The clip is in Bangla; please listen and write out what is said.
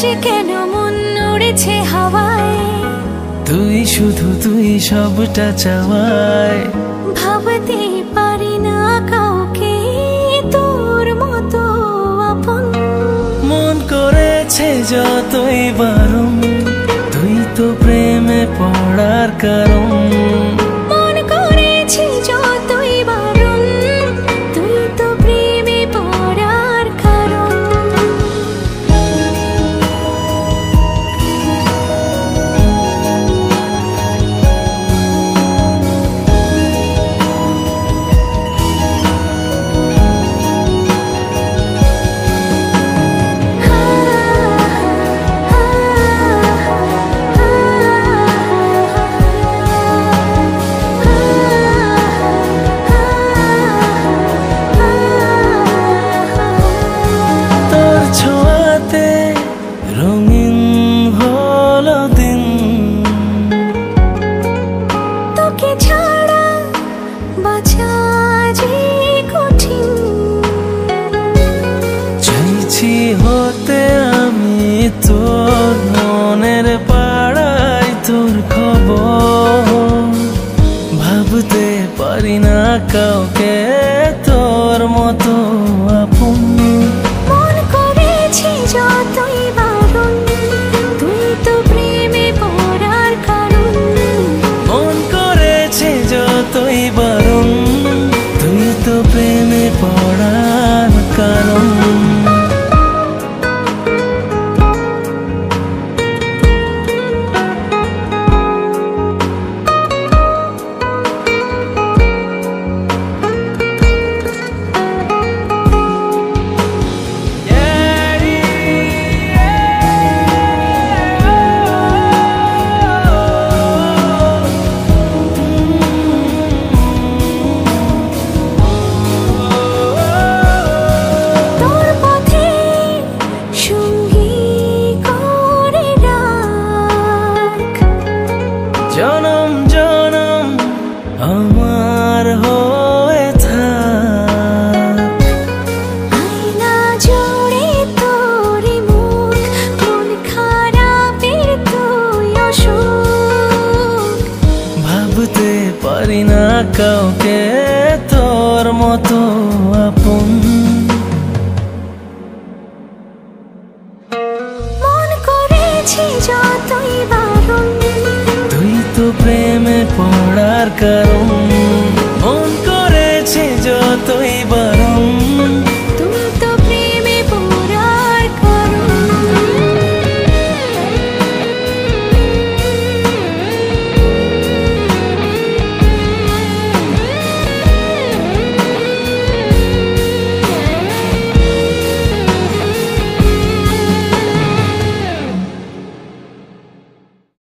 যে কেন মন উড়েছে হাওয়ায়, তুই শুধু তুই সবটা চাওয়ায়। ভাবতে পারি না কাউকে তোর মতো আপন। মন করেছে যতই বারণ, তুই তো প্রেমে পড়ার কারণ। মন করেছে যতই বারণ, তুই তো প্রেমে পড়ার কারণ। রঙিন হলো দিন, তোকে ছাড়া বাঁচা যে কঠিন। চাইছি হতে আমি তোর মনের পাড়ায় তোর খবর। ভাবতে পারি না কাউকে তোর মতো আপন। মন করেছে যতই বারণ, তুই তো প্রেমে পড়ার কারণ। মন করেছে যতই বারণ, তুই তো প্রেমে পড়ার কারণ। জনম জনম আমার হয়ে থাক। আয়না জোড়ে তোর মুখ, মন খারাপের তুই অসুখ। ভাবতে পারি না কাউকে তোর মতো আপন। মন করেছে যতই বারণ, তুই তো প্রেমে পড়ার কারণ। মন করেছে যতই বারণ,